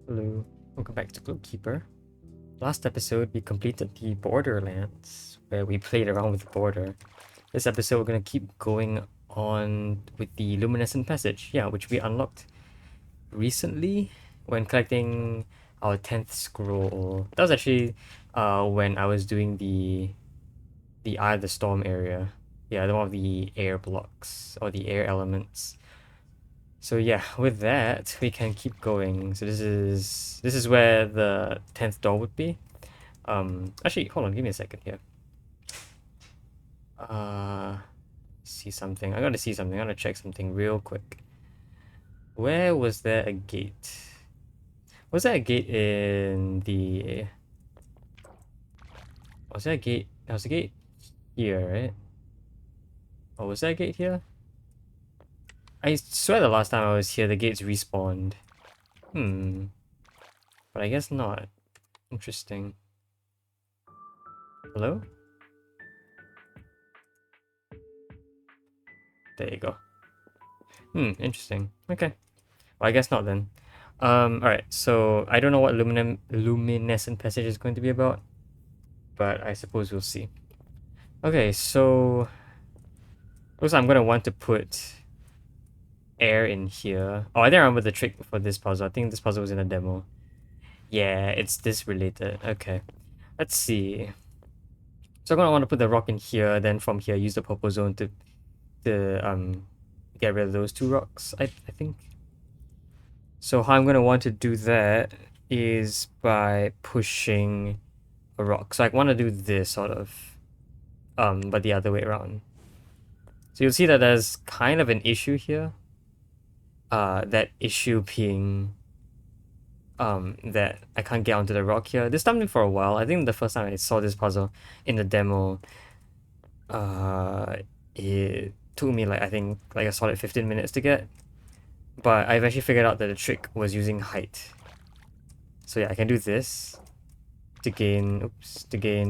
Hello, welcome back to Glowkeeper. Last episode, we completed the Borderlands, where we played around with the border. This episode, we're gonna keep going on with the Luminescent Passage, yeah, which we unlocked recently when collecting our 10th scroll. That was actually when I was doing the Eye of the Storm area. Yeah, the one of the air blocks, or the air elements. So yeah, with that, we can keep going. So this is where the 10th door would be. Actually, hold on, give me a second here. See something. I gotta see something. I gotta check something real quick. Where was there a gate? Was there a gate in the... Was there a gate? There was a gate here, right? Oh, was there a gate here? I swear the last time I was here, the gates respawned. But I guess not. Interesting. Hello? There you go. Interesting. Okay. Well, I guess not then. Alright, so I don't know what Luminescent Passage is going to be about, but I suppose we'll see. Okay, so looks like I'm gonna want to put air in here. Oh, I think I remember the trick for this puzzle. I think this puzzle was in a demo. Yeah, it's this related. Okay. Let's see. So I'm gonna want to put the rock in here, then from here use the purple zone to get rid of those two rocks, I think. So how I'm going to want to do that is by pushing a rock. So I want to do this sort of, but the other way around. So you'll see that there's kind of an issue here. That issue being that I can't get onto the rock here. This stopped me for a while. I think the first time I saw this puzzle in the demo, it took me like, I think like a solid 15 minutes to get. But I've actually figured out that the trick was using height. So yeah, I can do this to gain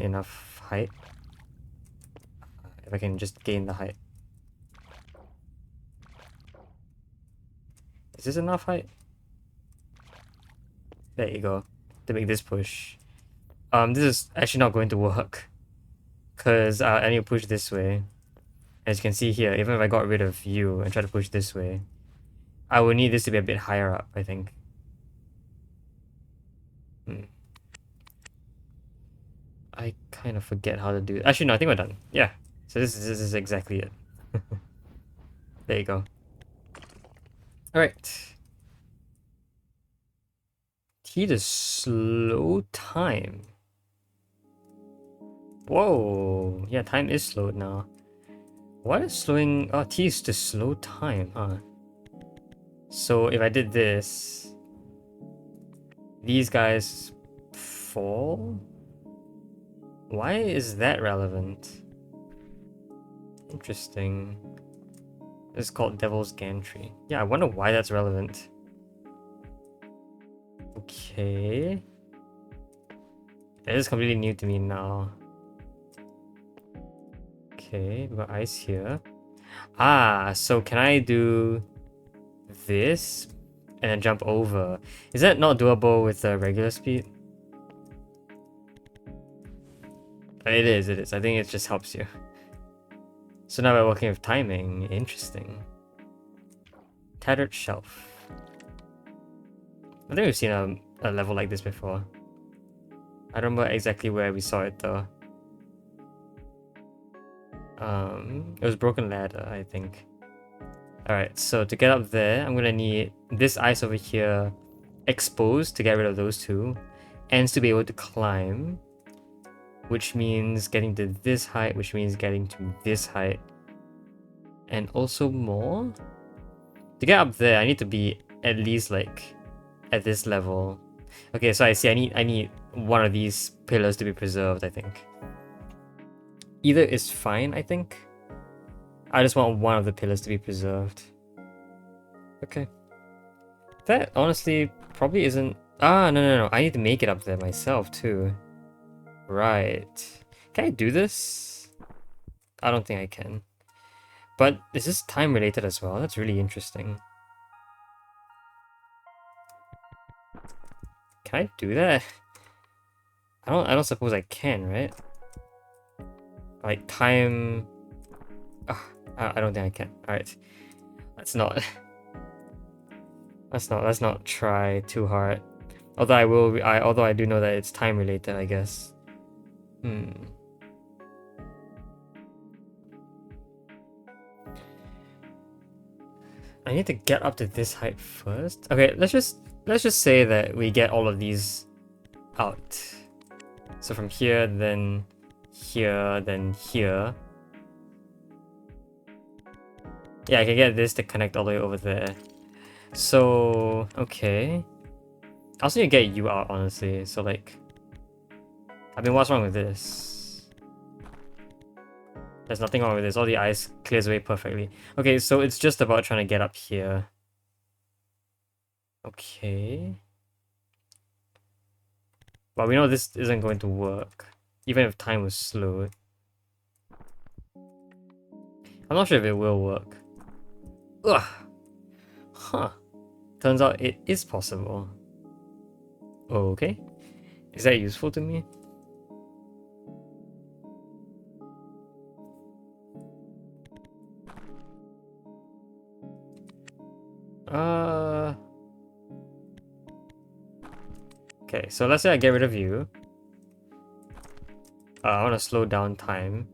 enough height. If I can just gain the height. Is this enough height? There you go. To make this push. This is actually not going to work. Because I need to push this way. As you can see here, even if I got rid of you and try to push this way, I would need this to be a bit higher up, I think. I kind of forget how to do it. Actually, no, I think we're done. Yeah. So this is exactly it. There you go. Alright. T to slow time. Whoa. Yeah, time is slowed now. What is slowing... Oh, T is to slow time, huh? So if I did this... These guys fall? Why is that relevant? Interesting. This is called Devil's Gantry. Yeah, I wonder why that's relevant. Okay. That is completely new to me now. Okay, we got ice here. Ah, so can I do this and then jump over? Is that not doable with the regular speed? It is. I think it just helps you. So now we're working with timing. Interesting. Tattered Shelf. I think we've seen a level like this before. I don't remember exactly where we saw it though. It was Broken Ladder, I think. Alright, so to get up there, I'm gonna need this ice over here exposed to get rid of those two, and to be able to climb, which means getting to this height, which means getting to this height, and also more. To get up there, I need to be at least like at this level. Okay, so I see I need one of these pillars to be preserved, I think. Either is fine, I think. I just want one of the pillars to be preserved. Okay. That honestly probably isn't... Ah, no. I need to make it up there myself too. Right. Can I do this? I don't think I can. But is this time related as well? That's really interesting. Can I do that? I don't suppose I can, right? Like time. I don't think I can. Alright. Let's not. Let's not try too hard. Although I do know that it's time related, I guess. I need to get up to this height first. Okay, let's just say that we get all of these out. So from here, then here, then here. Yeah, I can get this to connect all the way over there. So, okay. I also need to get you out, honestly. So, like, I mean, what's wrong with this? There's nothing wrong with this. All the ice clears away perfectly. Okay, so it's just about trying to get up here. Okay. But we know this isn't going to work, even if time was slowed. I'm not sure if it will work. Ugh. Huh. Turns out it is possible. Okay. Is that useful to me? Okay, so let's say I get rid of you. I want to slow down time.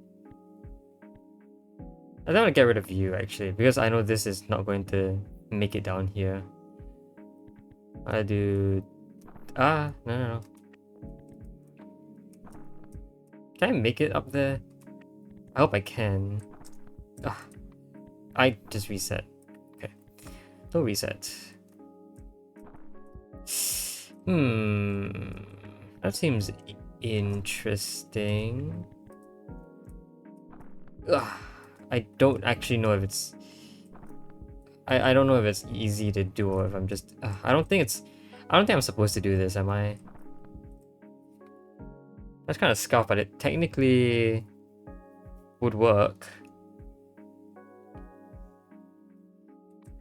I don't want to get rid of you, actually, because I know this is not going to make it down here. I do... no. Can I make it up there? I hope I can. I just reset. Okay. No reset. That seems interesting. I don't actually know if it's... I don't know if it's easy to do or if I'm just... I don't think I'm supposed to do this, am I? That's kind of scuffed, but it technically would work.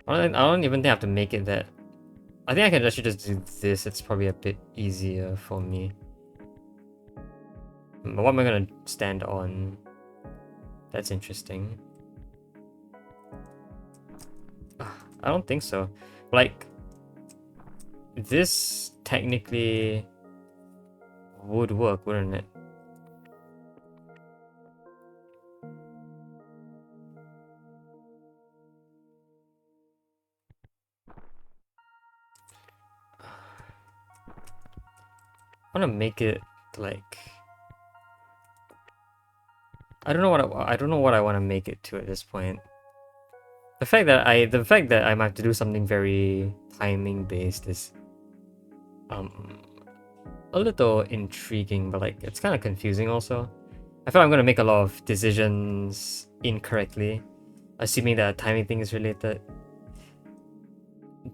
I don't even think I have to make it that... I think I can actually just do this. It's probably a bit easier for me. But what am I gonna stand on? That's interesting. I don't think so. Like, this technically would work, wouldn't it? I want to make it like... I don't know what I want to make it to at this point. The fact that I might have to do something very timing based is a little intriguing, but like it's kind of confusing also. I feel I'm gonna make a lot of decisions incorrectly, assuming that a timing thing is related.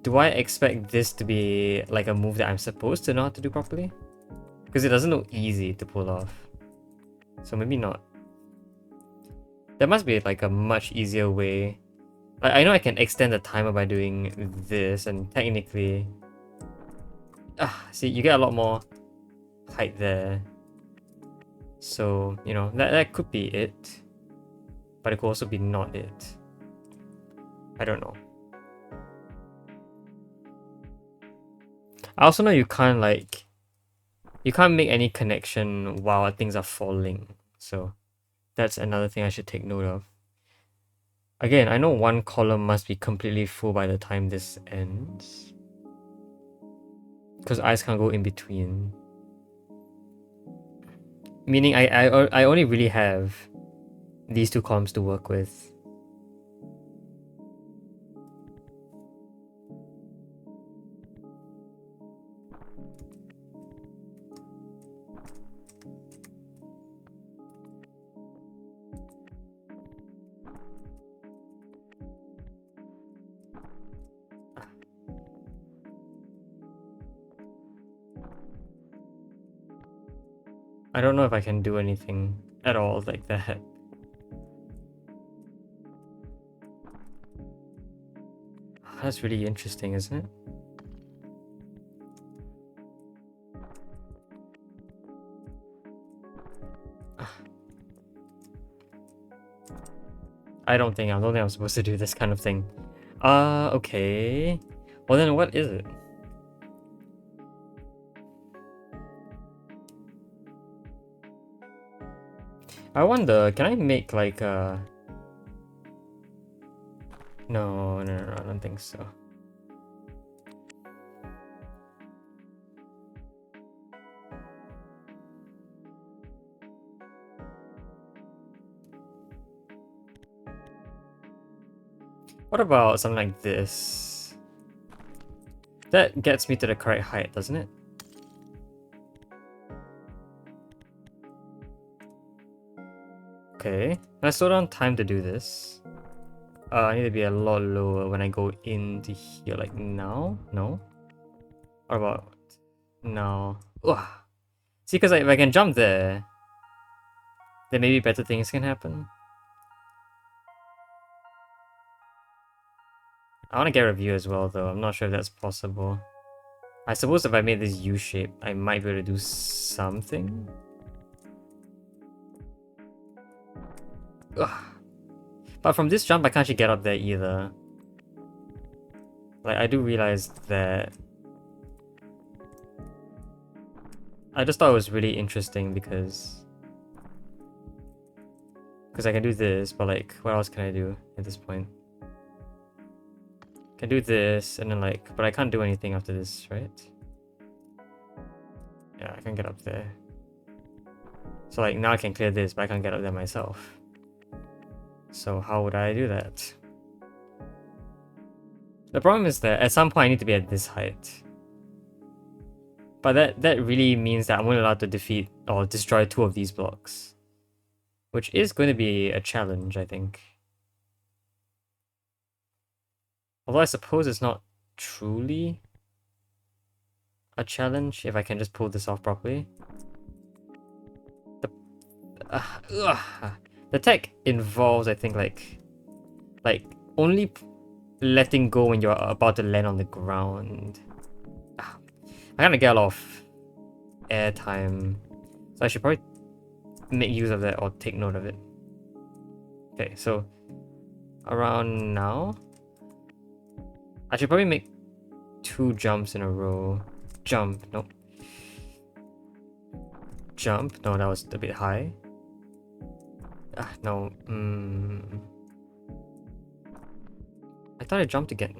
Do I expect this to be like a move that I'm supposed to know how to do properly? Because it doesn't look easy to pull off. So maybe not. There must be like a much easier way. I know I can extend the timer by doing this, and technically... see, you get a lot more height there. So, you know, that could be it. But it could also be not it. I don't know. I also know you can't like... You can't make any connection while things are falling. So, that's another thing I should take note of. Again, I know one column must be completely full by the time this ends. Because ice can't go in between. Meaning I only really have these two columns to work with. I don't know if I can do anything at all like that. That's really interesting, isn't it? I don't think I'm supposed to do this kind of thing. Okay. Well then what is it? I wonder, can I make like a... No, I don't think so. What about something like this? That gets me to the correct height, doesn't it? Okay, I slow down time to do this. I need to be a lot lower when I go into here, like now? No? What about now? Ugh. See, because if I can jump there, then maybe better things can happen. I want to get a review as well, though. I'm not sure if that's possible. I suppose if I made this U shape, I might be able to do something. Ugh. But from this jump, I can't actually get up there either. Like, I do realize that... I just thought it was really interesting because I can do this, but like, what else can I do at this point? I can do this, and then like, but I can't do anything after this, right? Yeah, I can get up there. So like, now I can clear this, but I can't get up there myself. So how would I do that? The problem is that at some point I need to be at this height. But that really means that I'm only allowed to defeat or destroy 2 of these blocks. Which is going to be a challenge, I think. Although I suppose it's not truly a challenge if I can just pull this off properly. The tech involves, I think, like only letting go when you're about to land on the ground. I kind of get a lot of air time, so I should probably make use of that or take note of it. Okay, so around now, I should probably make 2 jumps in a row. Jump, nope. Jump, no, that was a bit high. No, I thought I jumped again.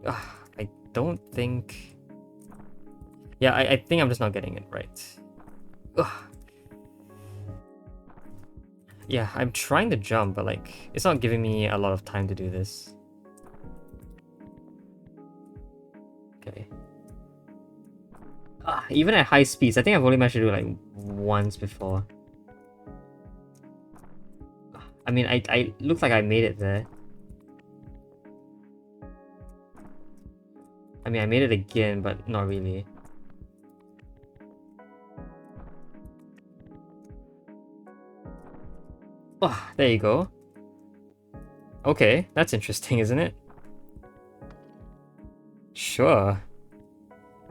I don't think... Yeah, I think I'm just not getting it right. Yeah, I'm trying to jump, but like, it's not giving me a lot of time to do this. Okay. Even at high speeds, I think I've only managed to do it like once before. I mean, I look like I made it there. I mean, I made it again, but not really. Oh, there you go. Okay, that's interesting, isn't it? Sure.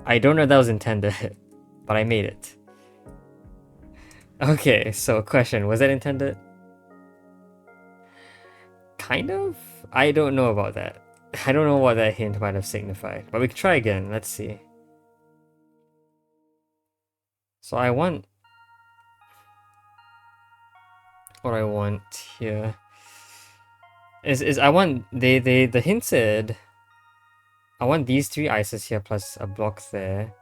I don't know if that was intended, but I made it. Okay, so question, was that intended? Kind of? I don't know about that. I don't know what that hint might have signified, but we can try again. Let's see. So I want... What I want here is I want... The hint said... I want these 3 ices here plus a block there.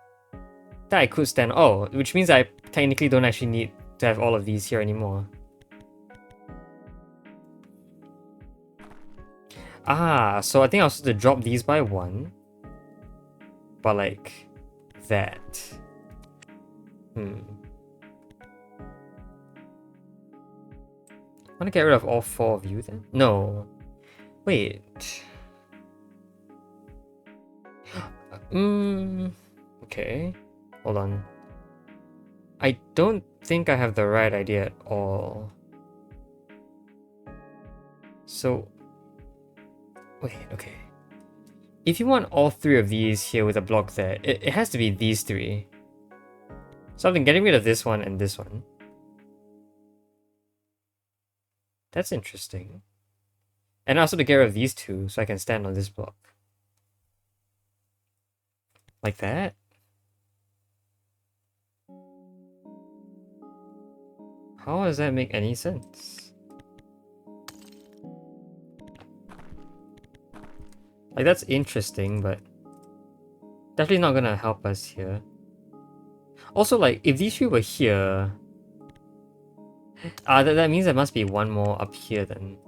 That I could stand... Oh, which means I technically don't actually need to have all of these here anymore. So I think I was supposed to drop these by 1. But like... that. I want to get rid of all 4 of you then? No. Wait. Okay. Hold on. I don't think I have the right idea at all. So... Wait, okay. If you want all 3 of these here with a block there, it has to be these 3. So I've been getting rid of this one and this one. That's interesting. And also to get rid of these two, so I can stand on this block. Like that? How does that make any sense? Like, that's interesting, but definitely not gonna help us here. Also, like, if these three were here... that means there must be one more up here then.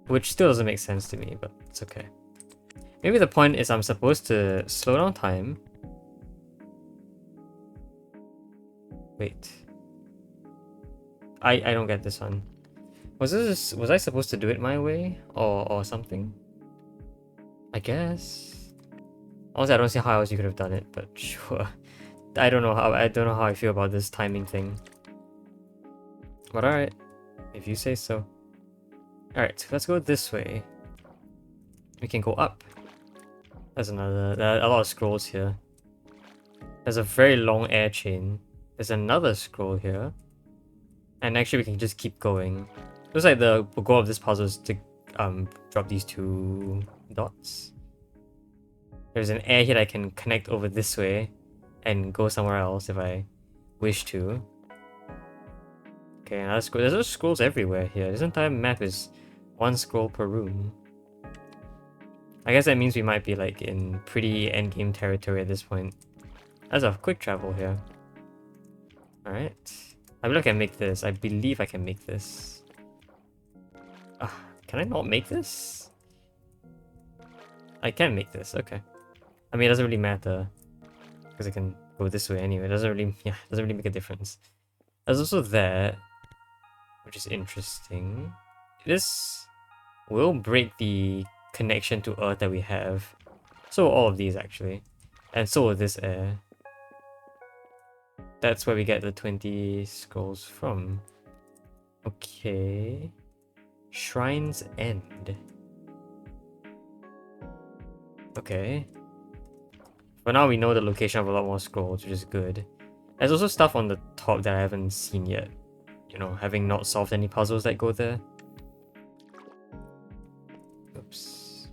Which still doesn't make sense to me, but it's okay. Maybe the point is I'm supposed to slow down time. Wait. I don't get this one. Was I supposed to do it my way? Or something? I guess. Honestly, I don't see how else you could have done it, but sure. I don't know how I feel about this timing thing. But alright. If you say so. Alright, let's go this way. We can go up. There's a lot of scrolls here. There's a very long air chain. There's another scroll here. And actually we can just keep going. Looks like the goal of this puzzle is to drop these two dots. There's an air here that I can connect over this way and go somewhere else if I wish to. Okay, another scroll. There's just scrolls everywhere here. This entire map is one scroll per room. I guess that means we might be like in pretty endgame territory at this point. There's a quick travel here. Alright. I believe I can make this. I believe I can make this. Can I not make this? I can make this, okay. I mean, it doesn't really matter. Because I can go this way anyway. It doesn't really make a difference. There's also that, which is interesting. This will break the connection to Earth that we have. So will all of these actually. And so will this air. That's where we get the 20 scrolls from. Okay. Shrine's End. Okay. For now we know the location of a lot more scrolls, which is good. There's also stuff on the top that I haven't seen yet. You know, having not solved any puzzles that go there. Oops.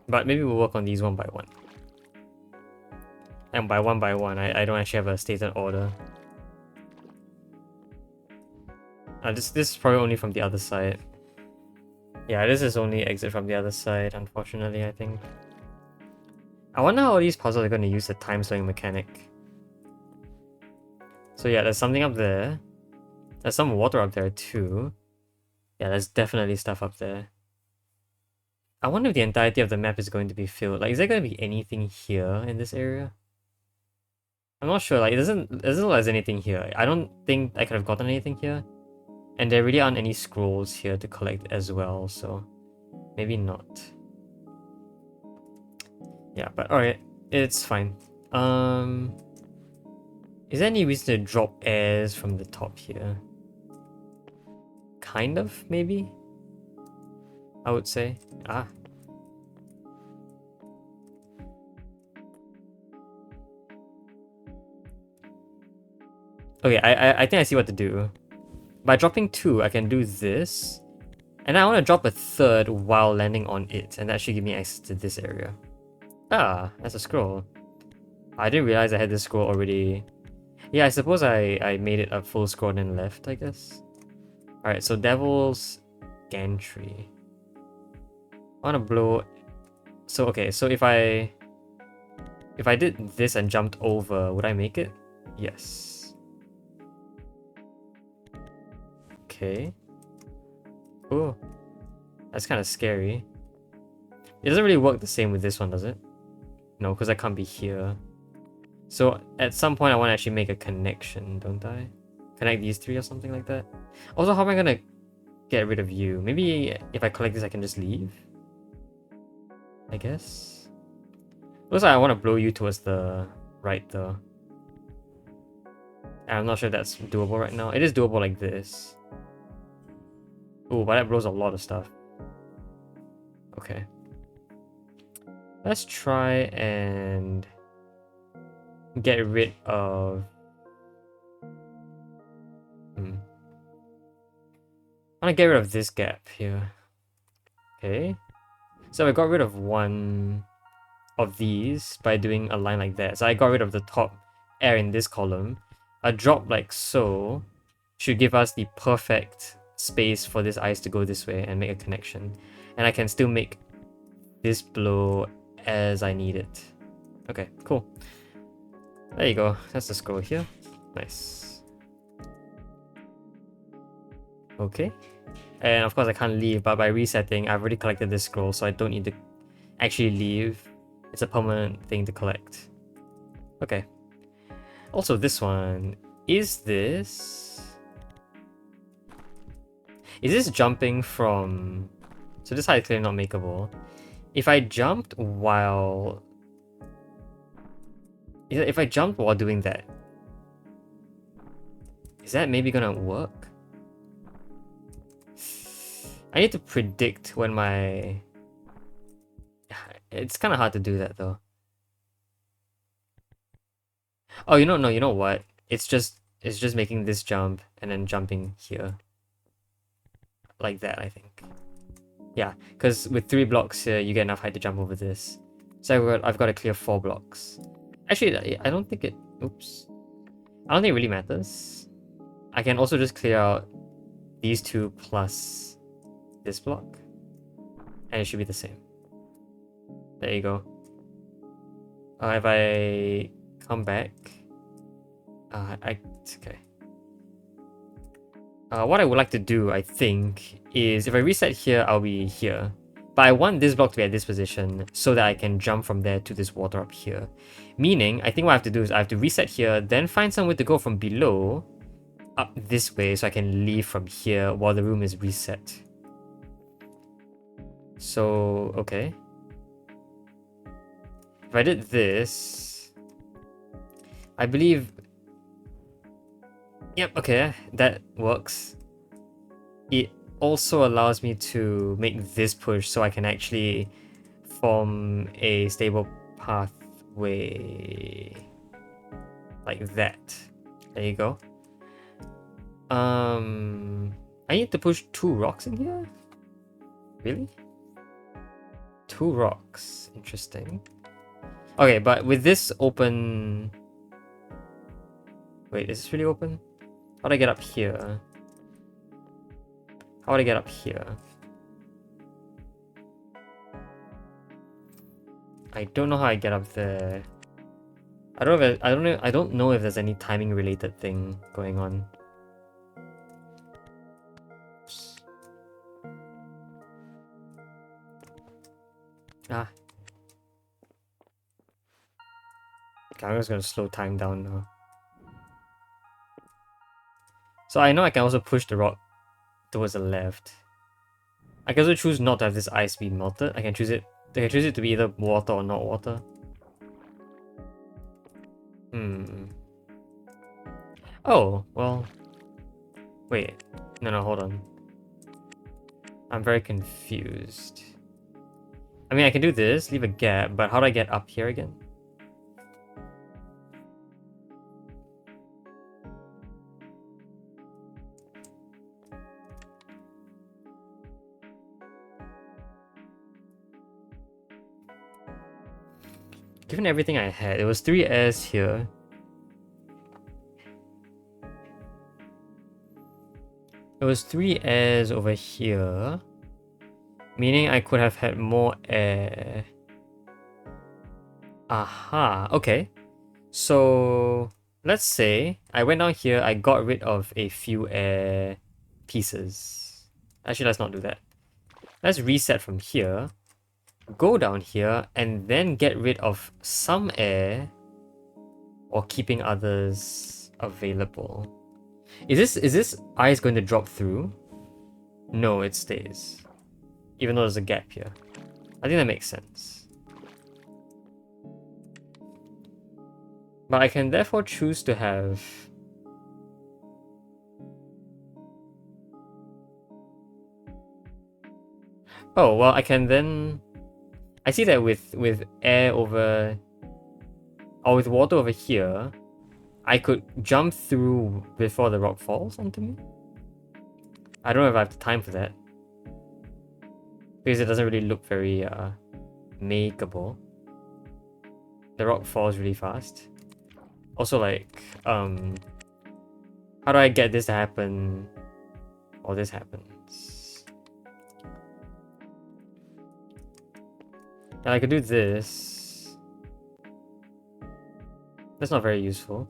But maybe we'll work on these one by one. And by one, I don't actually have a stated order. This is probably only from the other side. Yeah, this is only exit from the other side, unfortunately, I think. I wonder how all these puzzles are going to use the time slowing mechanic. So yeah, there's something up there. There's some water up there too. Yeah, there's definitely stuff up there. I wonder if the entirety of the map is going to be filled. Like, is there going to be anything here in this area? I'm not sure. Like, it doesn't look like there's anything here. I don't think I could have gotten anything here. And there really aren't any scrolls here to collect as well, so maybe not. Yeah, but alright, it's fine. Is there any reason to drop airs from the top here? Kind of, maybe? I would say. Okay, I think I see what to do. By dropping 2, I can do this. And I want to drop a 3rd while landing on it, and that should give me access to this area. That's a scroll. I didn't realize I had this scroll already. Yeah, I suppose I made it a full scroll and then left, I guess. Alright, so Devil's Gantry. I want to blow... So, okay, so if I did this and jumped over, would I make it? Yes. Okay. Oh, that's kind of scary. It doesn't really work the same with this one, does it? No, because I can't be here. So at some point I want to actually make a connection, don't I? Connect these 3 or something like that. Also, how am I going to get rid of you? Maybe if I collect this I can just leave? I guess? Looks like I want to blow you towards the right though. I'm not sure if that's doable right now. It is doable like this. Oh, but that blows a lot of stuff. Okay. Let's try and get rid of... I want to get rid of this gap here. Okay. So I got rid of one of these by doing a line like that. So I got rid of the top air in this column. A drop like so should give us the perfect space for this ice to go this way and make a connection. And I can still make this blow as I need it. Okay, cool. There you go. That's the scroll here. Nice. Okay. And of course I can't leave, but by resetting, I've already collected this scroll, so I don't need to actually leave. It's a permanent thing to collect. Okay. Also, this one. Is this jumping from... So this height is clearly not makeable. If I jumped while... If I jumped while doing that, is that maybe gonna work? I need to predict when my... It's kind of hard to do that though. Oh, you know what? It's just making this jump and then jumping here. Like that, I think. Yeah, because with 3 blocks here, you get enough height to jump over this. So I've got to clear 4 blocks. Actually, I don't think it... Oops. I don't think it really matters. I can also just clear out these 2 plus this block. And it should be the same. There you go. If I come back... okay. What I would like to do, I think, is if I reset here, I'll be here. But I want this block to be at this position so that I can jump from there to this water up here. Meaning, I think what I have to do is I have to reset here, then find somewhere to go from below up this way so I can leave from here while the room is reset. So, okay. If I did this, I believe... Yep, okay, that works. It also allows me to make this push so I can actually form a stable pathway like that. There you go. I need to push 2 rocks in here? Really? 2 rocks. Interesting. Okay, but with this open... Wait, is this really open? How do I get up here? How would I get up here? I don't know how I get up there. I don't know if there's any timing related thing going on. Oops. Ah. Okay, I'm just gonna slow time down now. So I know I can also push the rock towards the left. I can also choose not to have this ice be melted. I can choose it to be either water or not water. Oh, well. Wait. No, hold on. I'm very confused. I mean, I can do this, leave a gap, but how do I get up here again? Given everything I had, it was 3 airs here. It was 3 airs over here. Meaning I could have had more air. Aha, okay. So, let's say I went down here, I got rid of a few air pieces. Actually, let's not do that. Let's reset from here. Go down here and then get rid of some air or keeping others available. Is this ice going to drop through? No, it stays. Even though there's a gap here. I think that makes sense. But I can therefore choose to have... Oh, well, I can then... I see that with air over... or with water over here, I could jump through before the rock falls onto me. I don't know if I have the time for that. Because it doesn't really look very makeable. The rock falls really fast. Also, like, how do I get this to happen? Or this happens? And I could do this. That's not very useful.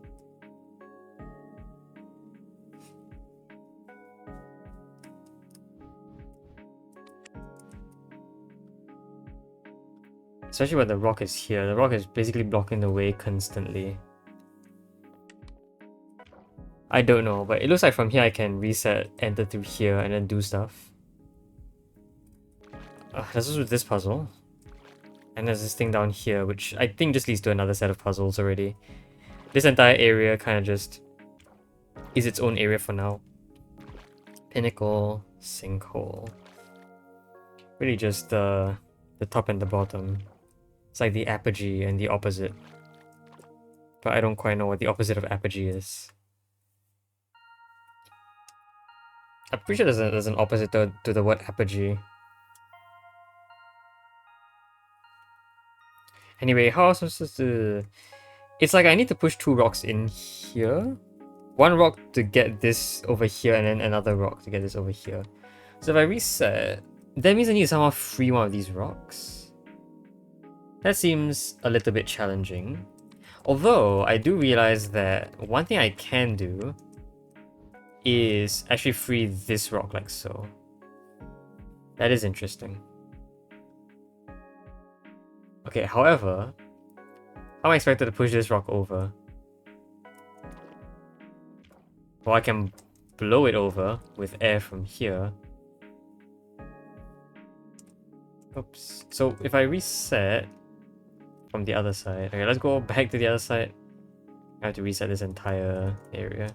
Especially when the rock is here. The rock is basically blocking the way constantly. I don't know, but it looks like from here I can reset, enter through here, and then do stuff. This is with this puzzle. And there's this thing down here, which I think just leads to another set of puzzles already. This entire area kind of just is its own area for now. Pinnacle, sinkhole. Really just the top and the bottom. It's like the apogee and the opposite. But I don't quite know what the opposite of apogee is. I'm pretty sure there's an opposite to the word apogee. Anyway, how else am I supposed to... It's like I need to push 2 rocks in here. 1 rock to get this over here, and then another rock to get this over here. So if I reset, that means I need to somehow free one of these rocks. That seems a little bit challenging. Although, I do realize that one thing I can do is actually free this rock like so. That is interesting. Okay, however, how am I expected to push this rock over? Well, I can blow it over with air from here. Oops. So if I reset from the other side... Okay, let's go back to the other side. I have to reset this entire area.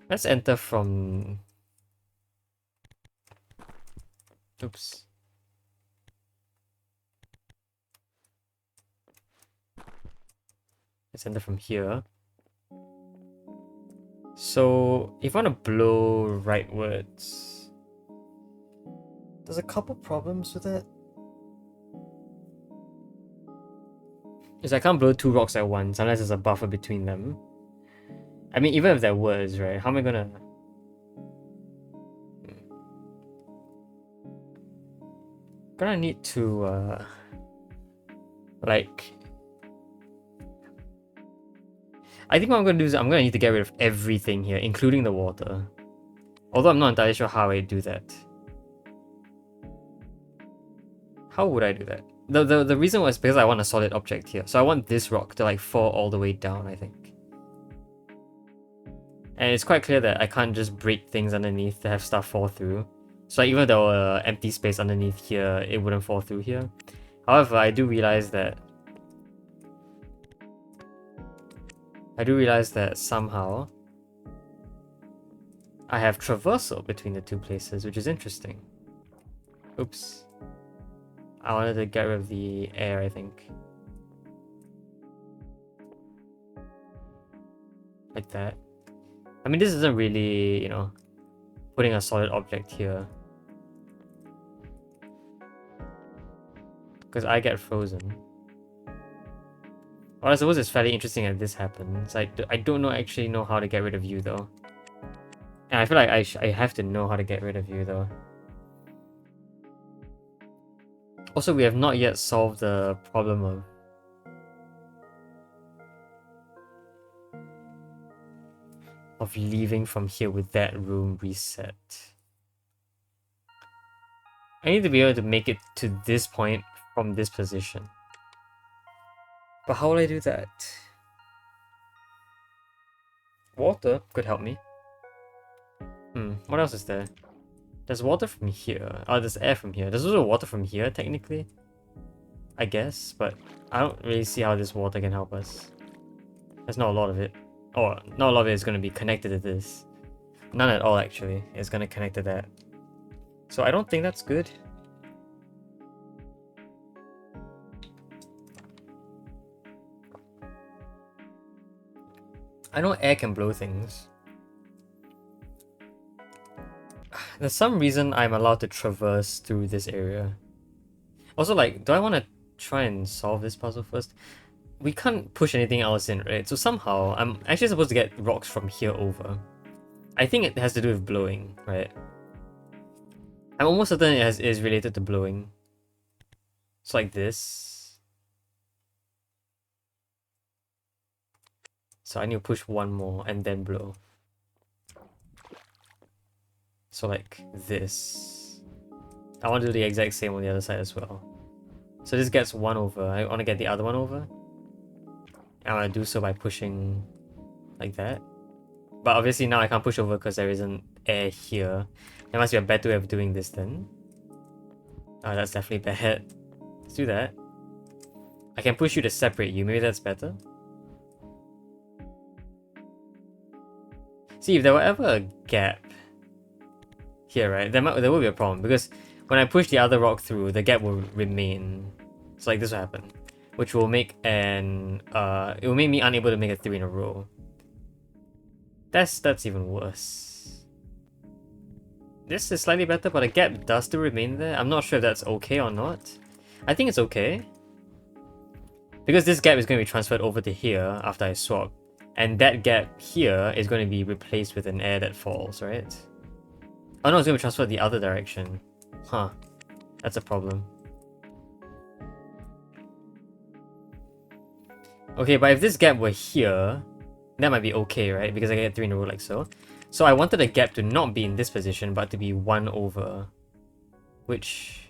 Let's enter from... Oops. Let's enter from here. So, if I want to blow rightwards... There's a couple problems with it. Is I can't blow 2 rocks at once unless there's a buffer between them. I mean, even if there was, right? How am I gonna... Gonna need to, like... I think what I'm gonna do is I'm gonna need to get rid of everything here, including the water. Although I'm not entirely sure how I do that. How would I do that? The reason was because I want a solid object here. So I want this rock to like fall all the way down, I think. And it's quite clear that I can't just break things underneath to have stuff fall through. So like, even if there were empty space underneath here, it wouldn't fall through here. However, I do realize that somehow I have traversal between the 2 places, which is interesting. Oops. I wanted to get rid of the air, I think. Like that. I mean, this isn't really, you know, putting a solid object here. Because I get frozen. Well, I suppose it's fairly interesting that this happens. I don't actually know how to get rid of you, though. And I feel like I have to know how to get rid of you, though. Also, we have not yet solved the problem of leaving from here with that room reset. I need to be able to make it to this point from this position. But how will I do that? Water could help me. What else is there? There's water from here. Oh, there's air from here. There's also water from here, technically. I guess, but I don't really see how this water can help us. There's not a lot of it. Oh, not a lot of it is going to be connected to this. None at all, actually, is going to connect to that. So I don't think that's good. I know air can blow things. There's some reason I'm allowed to traverse through this area. Also, like, do I want to try and solve this puzzle first? We can't push anything else in, right? So somehow, I'm actually supposed to get rocks from here over. I think it has to do with blowing, right? I'm almost certain it is related to blowing. It's like this. So I need to push one more and then blow. So like this. I want to do the exact same on the other side as well. So this gets one over. I want to get the other one over. I want to do so by pushing like that. But obviously now I can't push over because there isn't air here. There must be a better way of doing this then. Oh, that's definitely bad. Let's do that. I can push you to separate you. Maybe that's better. See, if there were ever a gap here, right, there will be a problem because when I push the other rock through, the gap will remain. So like this will happen, which will make it will make me unable to make a 3 in a row. That's even worse. This is slightly better, but a gap does still remain there. I'm not sure if that's okay or not. I think it's okay. Because this gap is going to be transferred over to here after I swap. And that gap here is going to be replaced with an air that falls, right? Oh no, it's going to transfer the other direction. Huh. That's a problem. Okay, but if this gap were here, that might be okay, right? Because I get 3 in a row like so. So I wanted the gap to not be in this position, but to be 1 over. Which...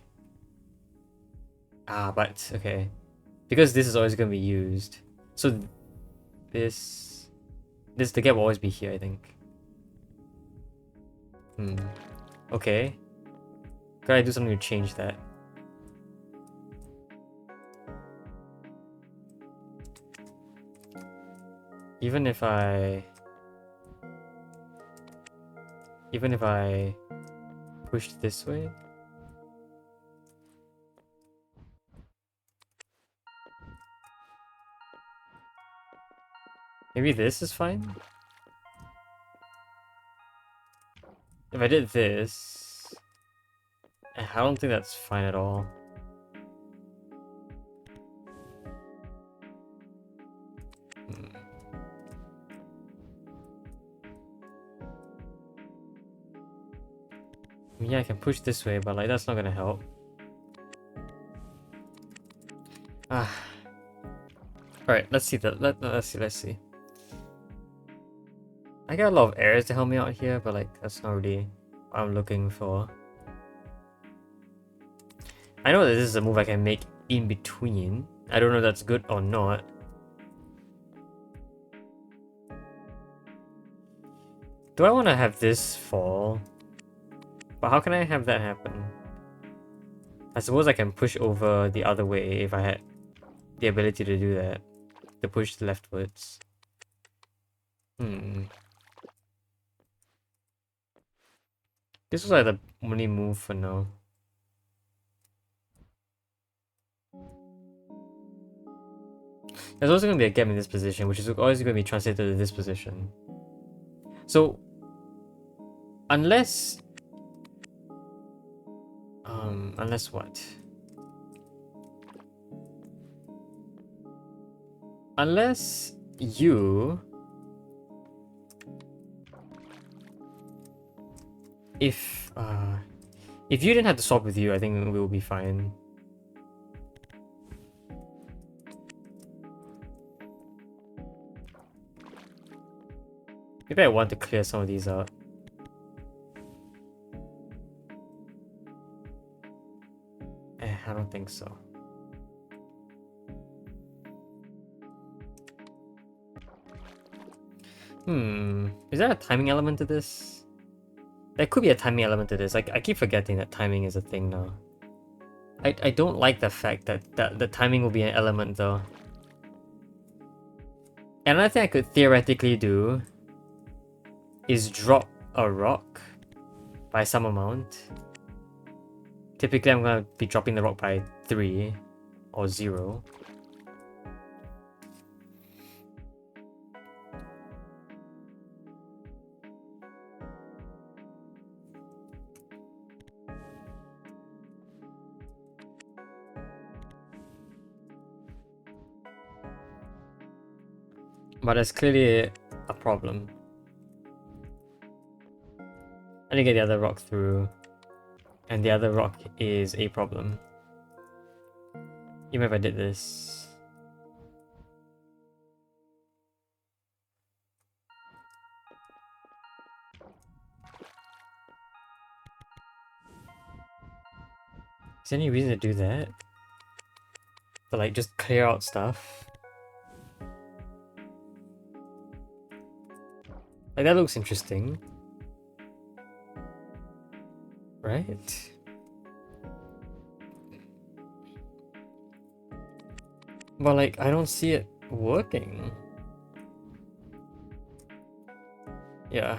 but, okay. Because this is always going to be used. So the gap will always be here, I think. Okay. Gotta do something to change that. Even if I push this way. Maybe this is fine? If I did this... I don't think that's fine at all. Yeah, I can push this way, but like that's not gonna help. Alright, let's see that. Let's see. I got a lot of errors to help me out here, but like that's not really what I'm looking for. I know that this is a move I can make in between. I don't know if that's good or not. Do I want to have this fall? But how can I have that happen? I suppose I can push over the other way if I had the ability to do that. To push leftwards. This was like the only move for now. There's also going to be a gap in this position, which is always going to be translated to this position. So, unless what? Unless you... If you didn't have to swap with you, I think we'll be fine. Maybe I want to clear some of these out. I don't think so. Is there a timing element to this? There could be a timing element to this. I keep forgetting that timing is a thing now. I don't like the fact that the timing will be an element though. Another thing I could theoretically do is drop a rock by some amount. Typically I'm gonna be dropping the rock by 3 or 0. But there's clearly a problem. I need to get the other rock through. And the other rock is a problem. Even if I did this. Is there any reason to do that? To like just clear out stuff? Like that looks interesting. Right? But like, I don't see it working. Yeah.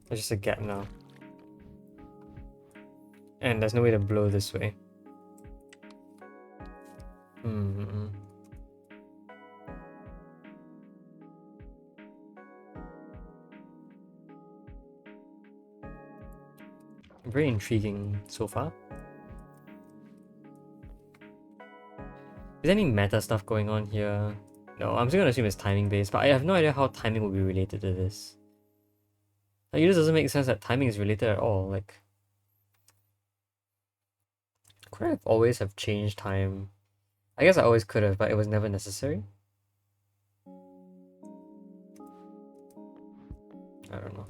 There's just a gap now. And there's no way to blow this way. Hmm. Very intriguing so far. Is there any meta stuff going on here? No, I'm just gonna assume it's timing based, but I have no idea how timing will be related to this. Like, it just doesn't make sense that timing is related at all. Like, could I always have changed time? I guess I always could have, but it was never necessary. I don't know.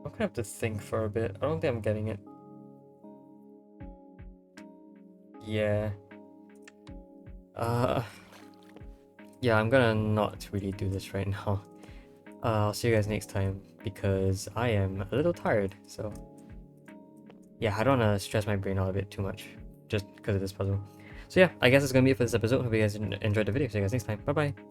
I'm gonna have to think for a bit. I don't think I'm getting it. Yeah. Yeah, I'm gonna not really do this right now. I'll see you guys next time because I am a little tired, so yeah, I don't wanna stress my brain out a bit too much just because of this puzzle. So yeah, I guess that's gonna be it for this episode. Hope you guys enjoyed the video. See you guys next time. Bye bye.